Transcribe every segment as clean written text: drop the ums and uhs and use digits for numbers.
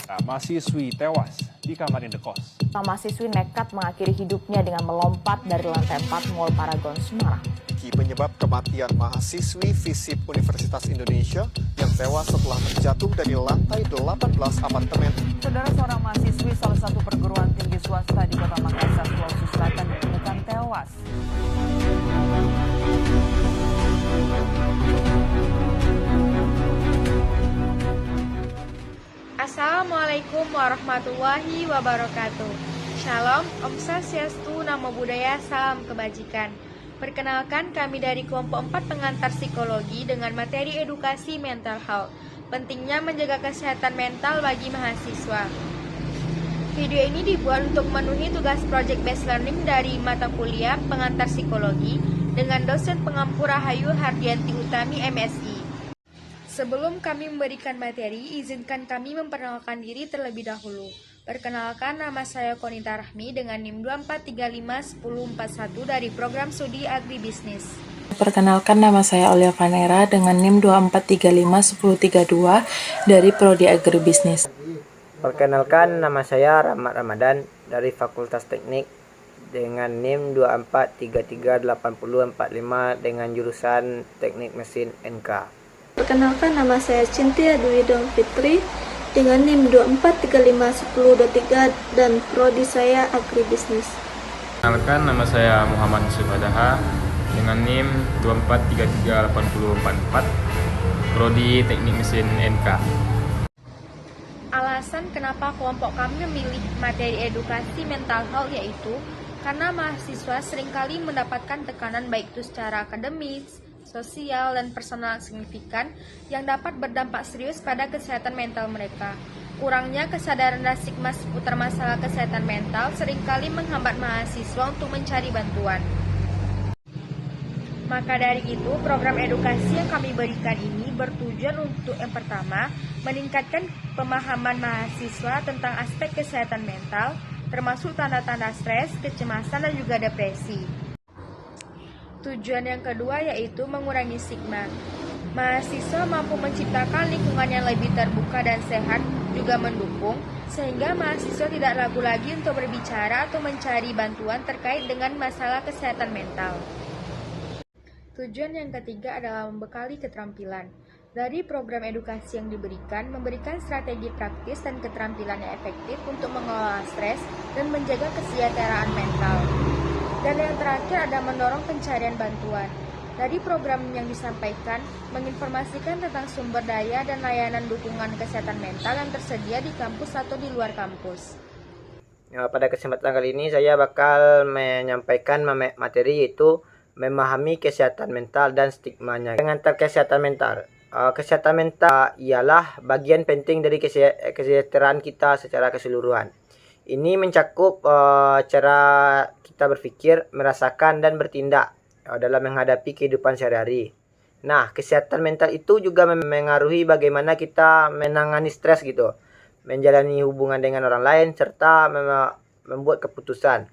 Mahasiswi tewas di kamar indekos. Mahasiswi nekat mengakhiri hidupnya dengan melompat dari lantai 4 Mall Paragon Semarang. Penyebab kematian mahasiswi FISIP Universitas Indonesia yang tewas setelah terjatuh dari lantai 18 apartemen. Saudara, seorang mahasiswi salah satu perguruan tinggi swasta di Kota Makassar, Sulawesi Selatan ditemukan tewas. Assalamualaikum warahmatullahi wabarakatuh. Shalom, Om Swastiastu, Namo Buddhaya, salam kebajikan. Perkenalkan, kami dari kelompok 4 pengantar psikologi dengan materi edukasi mental health. Pentingnya menjaga kesehatan mental bagi mahasiswa. Video ini dibuat untuk memenuhi tugas project based learning dari mata kuliah pengantar psikologi dengan dosen pengampu Rahayu Hardianti Utami MSI. Sebelum kami memberikan materi, izinkan kami memperkenalkan diri terlebih dahulu. Perkenalkan, nama saya Konita Rahmi dengan NIM 24351041 dari program studi Agribisnis. Perkenalkan, nama saya Olia Vanera dengan NIM 24351032 dari prodi Agribisnis. Perkenalkan, nama saya Rahmat Ramadan dari Fakultas Teknik dengan NIM 24338045 dengan jurusan Teknik Mesin NK. Perkenalkan, nama saya Cynthia Dwi Dong Fitri dengan NIM 24351023 dan prodi saya Agribisnis. Perkenalkan, nama saya Muhammad Yusuf Adaha dengan NIM 24338044 prodi Teknik Mesin NK. Alasan kenapa kelompok kami memilih materi edukasi mental health yaitu karena mahasiswa seringkali mendapatkan tekanan baik itu secara akademis, sosial, dan personal signifikan yang dapat berdampak serius pada kesehatan mental mereka. Kurangnya kesadaran dan stigma seputar masalah kesehatan mental seringkali menghambat mahasiswa untuk mencari bantuan. Maka dari itu, program edukasi yang kami berikan ini bertujuan untuk yang pertama, meningkatkan pemahaman mahasiswa tentang aspek kesehatan mental, termasuk tanda-tanda stres, kecemasan, dan juga depresi. Tujuan yang kedua yaitu mengurangi stigma. Mahasiswa mampu menciptakan lingkungan yang lebih terbuka dan sehat, juga mendukung, sehingga mahasiswa tidak ragu lagi untuk berbicara atau mencari bantuan terkait dengan masalah kesehatan mental. Tujuan yang ketiga adalah membekali keterampilan. Dari program edukasi yang diberikan, memberikan strategi praktis dan keterampilan yang efektif untuk mengelola stres dan menjaga kesejahteraan mental. Dan yang terakhir ada mendorong pencarian bantuan. Dari program yang disampaikan, menginformasikan tentang sumber daya dan layanan dukungan kesehatan mental yang tersedia di kampus atau di luar kampus. Pada kesempatan kali ini saya bakal menyampaikan materi yaitu memahami kesehatan mental dan stigmanya. Pengantar kesehatan mental. Kesehatan mental ialah bagian penting dari kesejahteraan kita secara keseluruhan. Ini mencakup cara kita berpikir, merasakan, dan bertindak dalam menghadapi kehidupan sehari-hari. Nah, kesehatan mental itu juga mengaruhi bagaimana kita menangani stres gitu, menjalani hubungan dengan orang lain, serta membuat keputusan.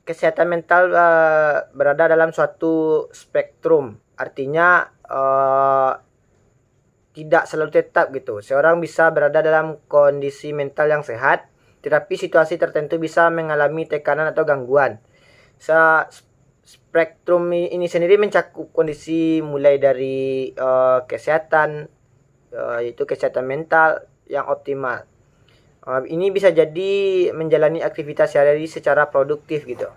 Kesehatan mental berada dalam suatu spektrum, artinya tidak selalu tetap gitu. Seorang bisa berada dalam kondisi mental yang sehat, tetapi situasi tertentu bisa mengalami tekanan atau gangguan. Spektrum ini sendiri mencakup kondisi mulai dari kesehatan, yaitu kesehatan mental yang optimal. Ini bisa jadi menjalani aktivitas sehari-hari secara produktif gitu.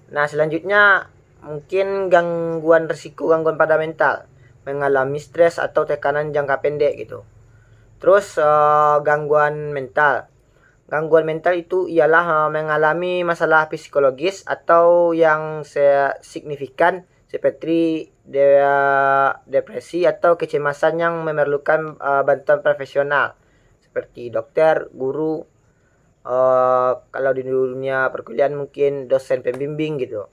Nah, selanjutnya mungkin gangguan pada mental, mengalami stres atau tekanan jangka pendek gitu. Terus gangguan mental. Gangguan mental itu ialah mengalami masalah psikologis atau yang signifikan seperti depresi atau kecemasan yang memerlukan bantuan profesional seperti dokter, guru, kalau di dunia perkuliahan mungkin dosen pembimbing gitu.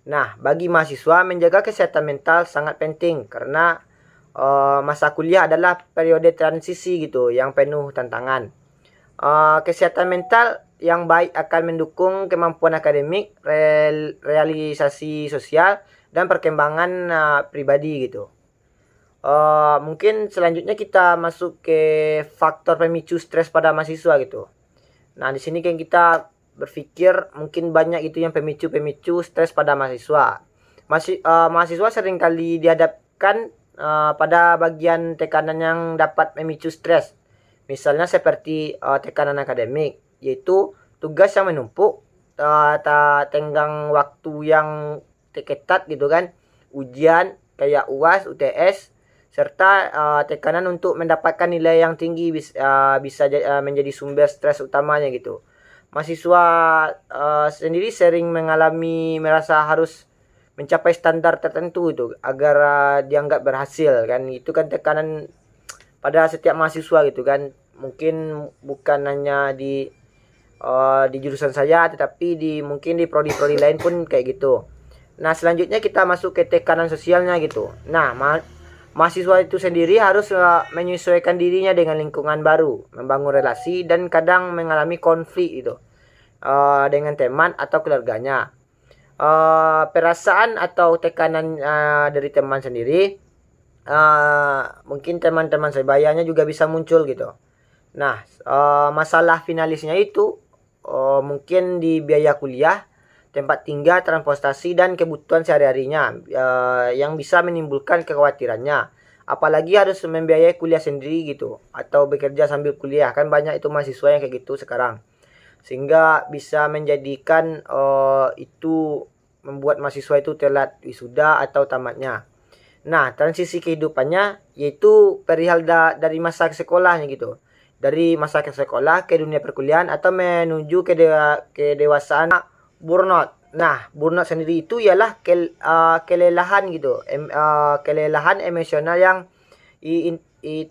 Nah, bagi mahasiswa menjaga kesehatan mental sangat penting karena masa kuliah adalah periode transisi gitu yang penuh tantangan. Kesehatan mental yang baik akan mendukung kemampuan akademik, realisasi sosial, dan perkembangan pribadi gitu. Mungkin selanjutnya kita masuk ke faktor pemicu stres pada mahasiswa gitu. Nah, di sini kan kita berpikir mungkin banyak itu yang pemicu stres pada mahasiswa. Mahasiswa seringkali dihadapkan pada bagian tekanan yang dapat memicu stres. Misalnya seperti tekanan akademik, yaitu tugas yang menumpuk, tenggang waktu yang ketat gitu kan, ujian kayak UAS, UTS, serta tekanan untuk mendapatkan nilai yang tinggi bisa menjadi sumber stres utamanya gitu. Mahasiswa sendiri sering merasa harus mencapai standar tertentu itu agar dianggap berhasil kan. Itu kan tekanan pada setiap mahasiswa gitu kan. Mungkin bukan hanya di jurusan saya, tetapi mungkin di prodi-prodi lain pun kayak gitu. Nah, selanjutnya kita masuk ke tekanan sosialnya gitu. Nah, mahasiswa itu sendiri harus menyesuaikan dirinya dengan lingkungan baru, membangun relasi, dan kadang mengalami konflik gitu dengan teman atau keluarganya. Perasaan atau tekanan dari teman sendiri, mungkin teman-teman sebayanya juga bisa muncul gitu. Nah, masalah finalisnya itu mungkin di biaya kuliah, tempat tinggal, transportasi, dan kebutuhan sehari-harinya yang bisa menimbulkan kekhawatirannya. Apalagi harus membiayai kuliah sendiri gitu, atau bekerja sambil kuliah, kan banyak itu mahasiswa yang kayak gitu sekarang. Sehingga bisa menjadikan itu membuat mahasiswa itu telat wisuda atau tamatnya. Nah, transisi kehidupannya yaitu perihal dari masa sekolahnya gitu. Dari masa ke sekolah ke dunia perkuliahan atau menuju ke dewasaan burnout. Nah, burnout sendiri itu ialah kelelahan gitu. Kelelahan emosional yang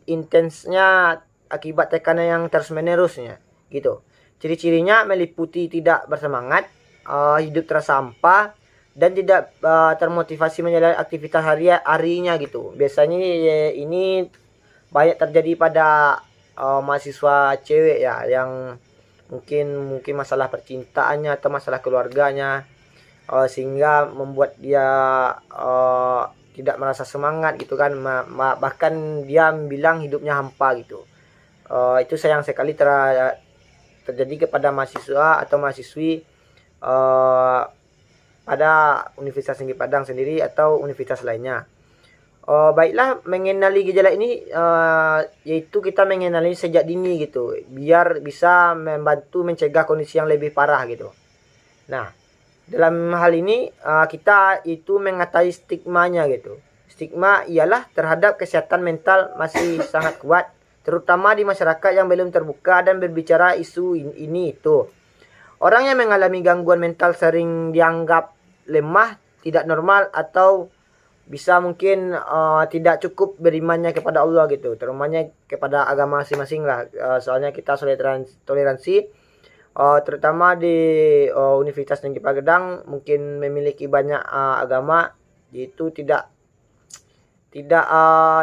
intensnya akibat tekanan yang terus-menerusnya gitu. Ciri-cirinya meliputi tidak bersemangat, hidup terasa hampa, dan tidak termotivasi menjalani aktivitas harinya gitu. Biasanya ini banyak terjadi pada mahasiswa cewek ya, yang mungkin masalah percintaannya atau masalah keluarganya, sehingga membuat dia tidak merasa semangat gitu kan, bahkan dia bilang hidupnya hampa gitu. Itu sayang sekali terjadi kepada mahasiswa atau mahasiswi pada Universitas Negeri Padang sendiri atau universitas lainnya. Baiklah, mengenali gejala ini yaitu kita mengenali sejak dini gitu, biar bisa membantu mencegah kondisi yang lebih parah gitu. Nah, dalam hal ini kita itu mengatasi stigmanya gitu. Stigma ialah terhadap kesehatan mental masih sangat kuat, terutama di masyarakat yang belum terbuka dan berbicara isu ini itu. Orang yang mengalami gangguan mental sering dianggap lemah, tidak normal, atau bisa mungkin tidak cukup berimannya kepada Allah gitu, terutamanya kepada agama masing-masing lah. Soalnya kita toleransi, terutama di Universitas Negeri Padang mungkin memiliki banyak agama, yaitu tidak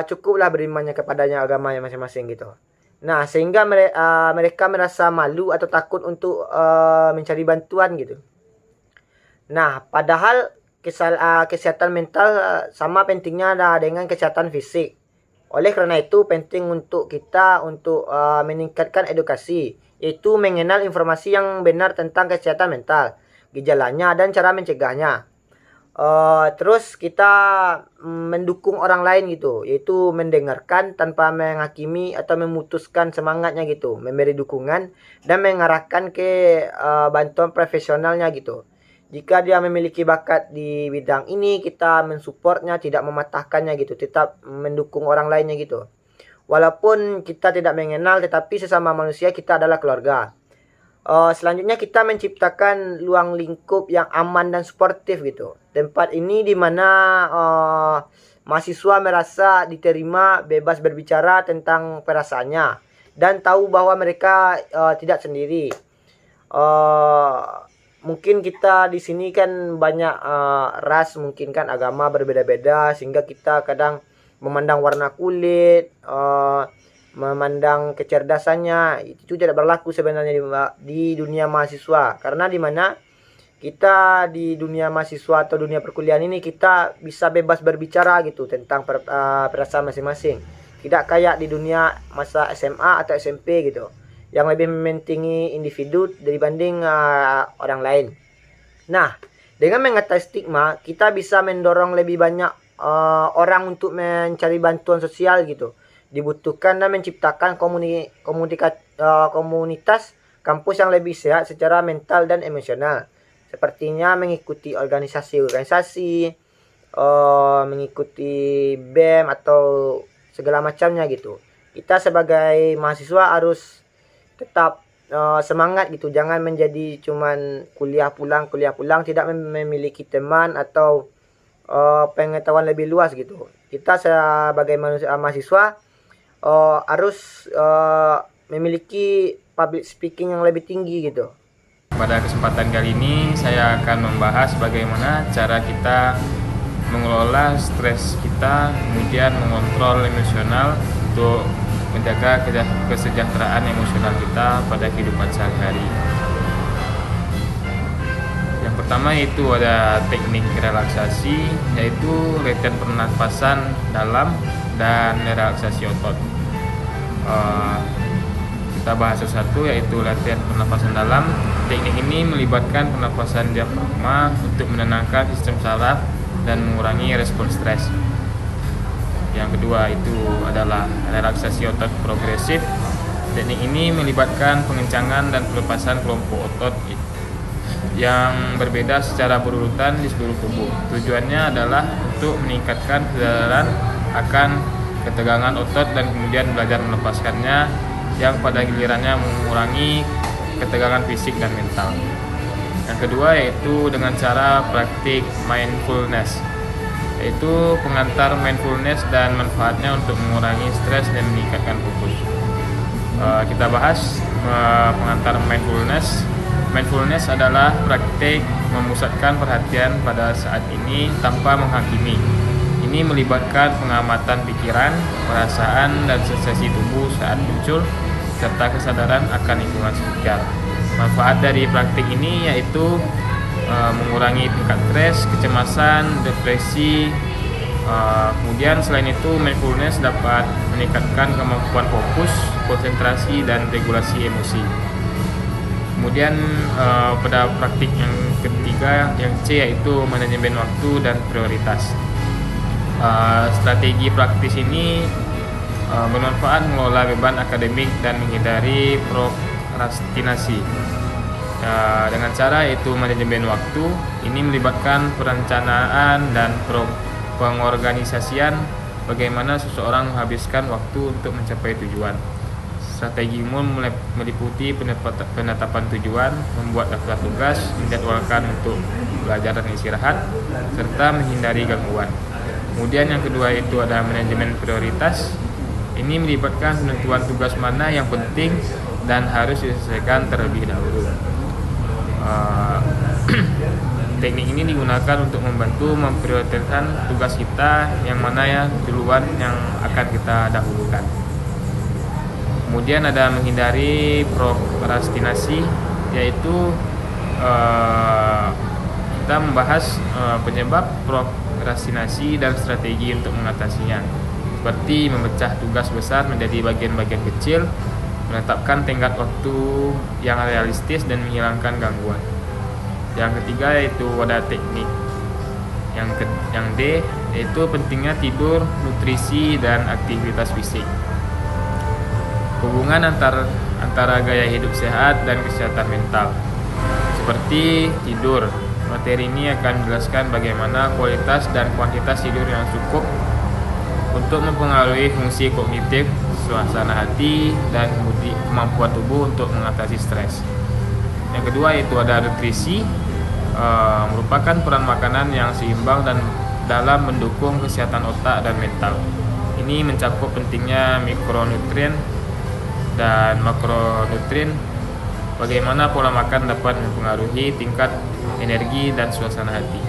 cukuplah berimannya kepadanya agamanya masing-masing gitu. Nah, sehingga mereka merasa malu atau takut untuk mencari bantuan gitu. Nah, padahal kesehatan mental sama pentingnya dengan kesehatan fisik. Oleh karena itu penting untuk kita meningkatkan edukasi, yaitu mengenal informasi yang benar tentang kesehatan mental, gejalanya, dan cara mencegahnya. Terus kita mendukung orang lain gitu, yaitu mendengarkan tanpa menghakimi atau memutuskan semangatnya gitu, memberi dukungan dan mengarahkan ke bantuan profesionalnya gitu. Jika dia memiliki bakat di bidang ini, kita mensupportnya, tidak mematahkannya gitu, tetap mendukung orang lainnya gitu. Walaupun kita tidak mengenal, tetapi sesama manusia kita adalah keluarga. Selanjutnya kita menciptakan ruang lingkup yang aman dan suportif gitu. Tempat ini dimana mahasiswa merasa diterima, bebas berbicara tentang perasaannya, dan tahu bahwa mereka tidak sendiri. Mungkin kita di sini kan banyak ras, mungkin kan agama berbeda-beda, sehingga kita kadang memandang warna kulit, memandang kecerdasannya, itu tidak berlaku sebenarnya di dunia mahasiswa, karena di mana kita di dunia mahasiswa atau dunia perkuliahan ini kita bisa bebas berbicara gitu tentang perasaan masing-masing. Tidak kayak di dunia masa SMA atau SMP gitu, yang lebih mementingi individu dibanding orang lain. Nah, dengan mengatasi stigma, kita bisa mendorong lebih banyak orang untuk mencari bantuan sosial gitu. Dibutuhkan dan menciptakan komunitas kampus yang lebih sehat secara mental dan emosional. Sepertinya mengikuti organisasi-organisasi, mengikuti BEM atau segala macamnya gitu. Kita sebagai mahasiswa harus tetap semangat gitu, jangan menjadi cuman kuliah pulang, tidak memiliki teman atau pengetahuan lebih luas gitu. Kita sebagai mahasiswa harus memiliki public speaking yang lebih tinggi gitu. Pada kesempatan kali ini saya akan membahas bagaimana cara kita mengelola stres kita, kemudian mengontrol emosional untuk menjaga kesejahteraan emosional kita pada kehidupan sehari-hari. Yang pertama yaitu ada teknik relaksasi, yaitu latihan pernapasan dalam dan relaksasi otot. Kita bahas satu yaitu latihan pernapasan dalam. Teknik ini melibatkan pernapasan diafragma untuk menenangkan sistem saraf dan mengurangi respon stres. Yang kedua itu adalah relaksasi otot progresif. Teknik ini melibatkan pengencangan dan pelepasan kelompok otot yang berbeda secara berurutan di seluruh tubuh. Tujuannya adalah untuk meningkatkan kesadaran akan ketegangan otot dan kemudian belajar melepaskannya, yang pada gilirannya mengurangi ketegangan fisik dan mental. Yang kedua yaitu dengan cara praktik mindfulness, yaitu pengantar mindfulness dan manfaatnya untuk mengurangi stres dan meningkatkan fokus. Kita bahas pengantar mindfulness. Mindfulness adalah praktik memusatkan perhatian pada saat ini tanpa menghakimi. Ini melibatkan pengamatan pikiran, perasaan, dan sensasi tubuh saat muncul, serta kesadaran akan lingkungan sekitar. Manfaat dari praktik ini yaitu mengurangi tingkat stres, kecemasan, depresi. Kemudian selain itu mindfulness dapat meningkatkan kemampuan fokus, konsentrasi, dan regulasi emosi. Kemudian pada praktik yang ketiga, yang C, yaitu manajemen waktu dan prioritas. Strategi praktis ini bermanfaat mengelola beban akademik dan menghindari prokrastinasi. Dengan cara yaitu manajemen waktu, ini melibatkan perencanaan dan pengorganisasian bagaimana seseorang menghabiskan waktu untuk mencapai tujuan. Strategi umum meliputi penetapan tujuan, membuat daftar tugas, menjadwalkan untuk belajar dan istirahat, serta menghindari gangguan. Kemudian yang kedua itu ada manajemen prioritas. Ini melibatkan penentuan tugas mana yang penting dan harus diselesaikan terlebih dahulu. Teknik ini digunakan untuk membantu memprioritaskan tugas kita yang mana yang duluan yang akan kita dahulukan. Kemudian ada menghindari prokrastinasi, yaitu kita membahas penyebab prokrastinasi dan strategi untuk mengatasinya. Seperti memecah tugas besar menjadi bagian-bagian kecil, menetapkan tenggat waktu yang realistis, dan menghilangkan gangguan. Yang ketiga yaitu ada teknik yang D, yaitu pentingnya tidur, nutrisi, dan aktivitas fisik. Hubungan antara gaya hidup sehat dan kesehatan mental. Seperti tidur, materi ini akan menjelaskan bagaimana kualitas dan kuantitas tidur yang cukup untuk mempengaruhi fungsi kognitif, suasana hati, dan kemampuan tubuh untuk mengatasi stres. Yang kedua yaitu ada nutrisi, merupakan peran makanan yang seimbang dan dalam mendukung kesehatan otak dan mental. Ini mencakup pentingnya mikronutrien dan makronutrien, bagaimana pola makan dapat mempengaruhi tingkat energi dan suasana hati.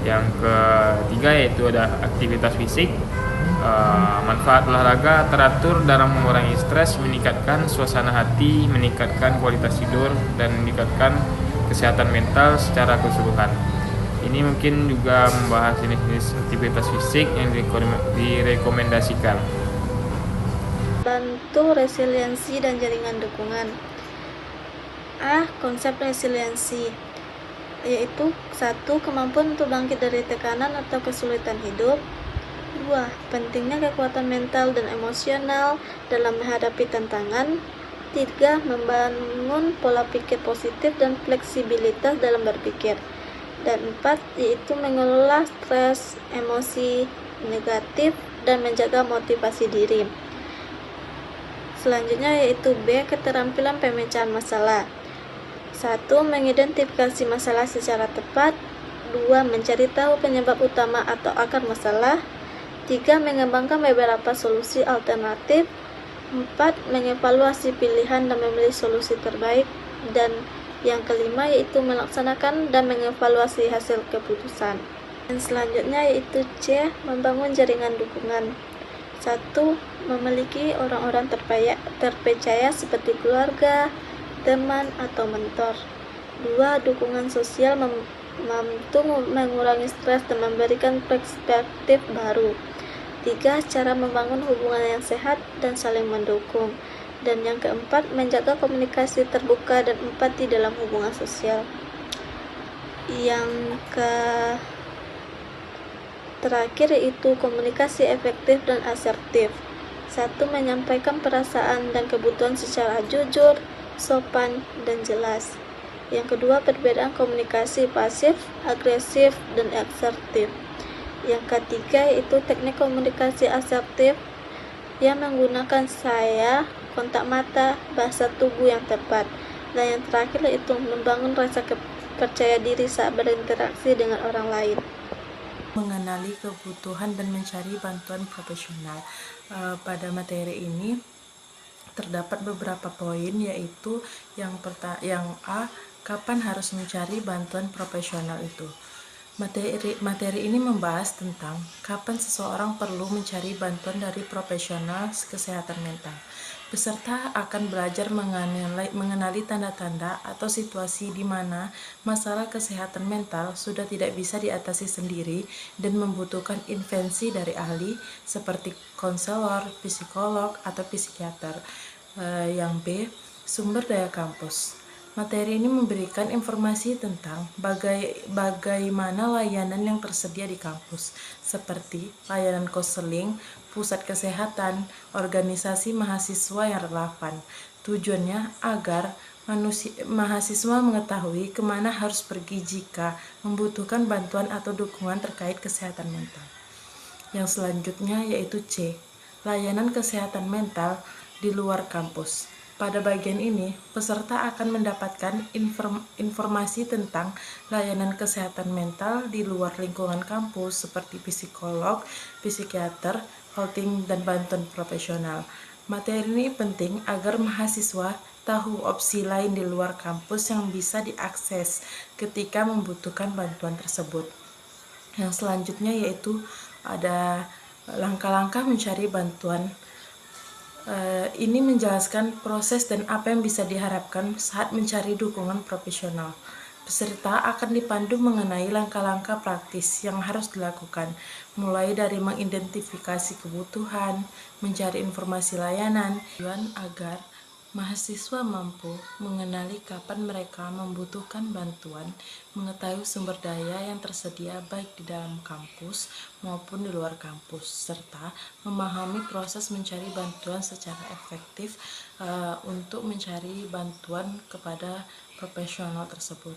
Yang ketiga yaitu ada aktivitas fisik. Manfaat olahraga teratur dalam mengurangi stres, meningkatkan suasana hati, meningkatkan kualitas tidur, dan meningkatkan kesehatan mental secara keseluruhan. Ini mungkin juga membahas jenis-jenis aktivitas fisik yang direkomendasikan. Bantu resiliensi dan jaringan dukungan. Konsep resiliensi yaitu 1. Kemampuan untuk bangkit dari tekanan atau kesulitan hidup. 2. Pentingnya kekuatan mental dan emosional dalam menghadapi tantangan. 3. Membangun pola pikir positif dan fleksibilitas dalam berpikir. Dan 4. Yaitu mengelola stres, emosi negatif, dan menjaga motivasi diri. Selanjutnya yaitu B. Keterampilan pemecahan masalah. 1. Mengidentifikasi masalah secara tepat. 2. Mencari tahu penyebab utama atau akar masalah. 3. Mengembangkan beberapa solusi alternatif. 4. Mengevaluasi pilihan dan memilih solusi terbaik. Dan yang kelima yaitu melaksanakan dan mengevaluasi hasil keputusan. Dan selanjutnya yaitu C. Membangun jaringan dukungan. 1. Memiliki orang-orang terpercaya seperti keluarga, teman, atau mentor. 2. Dukungan sosial mampu mengurangi stres dan memberikan perspektif baru. 3. Cara membangun hubungan yang sehat dan saling mendukung. Dan yang keempat, menjaga komunikasi terbuka dan empati dalam hubungan sosial. Yang terakhir yaitu komunikasi efektif dan asertif. 1. Menyampaikan perasaan dan kebutuhan secara jujur, sopan, dan jelas. Yang kedua, perbedaan komunikasi pasif, agresif, dan asertif. Yang ketiga yaitu teknik komunikasi asertif yang menggunakan saya, kontak mata, bahasa tubuh yang tepat. Dan yang terakhir yaitu membangun rasa percaya diri saat berinteraksi dengan orang lain. Mengenali kebutuhan dan mencari bantuan profesional. Pada materi ini terdapat beberapa poin, yaitu yang A, kapan harus mencari bantuan profesional itu. Materi ini membahas tentang kapan seseorang perlu mencari bantuan dari profesional kesehatan mental. Peserta akan belajar mengenali tanda-tanda atau situasi di mana masalah kesehatan mental sudah tidak bisa diatasi sendiri dan membutuhkan intervensi dari ahli seperti konselor, psikolog, atau psikiater. Yang B, sumber daya kampus. Materi ini memberikan informasi tentang bagaimana layanan yang tersedia di kampus, seperti layanan konseling, pusat kesehatan, organisasi mahasiswa yang relevan. Tujuannya agar mahasiswa mengetahui kemana harus pergi jika membutuhkan bantuan atau dukungan terkait kesehatan mental. Yang selanjutnya yaitu C, layanan kesehatan mental di luar kampus. Pada bagian ini, peserta akan mendapatkan informasi tentang layanan kesehatan mental di luar lingkungan kampus seperti psikolog, psikiater, counseling, dan bantuan profesional. Materi ini penting agar mahasiswa tahu opsi lain di luar kampus yang bisa diakses ketika membutuhkan bantuan tersebut. Yang selanjutnya yaitu ada langkah-langkah mencari bantuan. Ini menjelaskan proses dan apa yang bisa diharapkan saat mencari dukungan profesional. Peserta akan dipandu mengenai langkah-langkah praktis yang harus dilakukan, mulai dari mengidentifikasi kebutuhan, mencari informasi layanan, agar mahasiswa mampu mengenali kapan mereka membutuhkan bantuan, mengetahui sumber daya yang tersedia baik di dalam kampus maupun di luar kampus, serta memahami proses mencari bantuan secara efektif untuk mencari bantuan kepada profesional tersebut.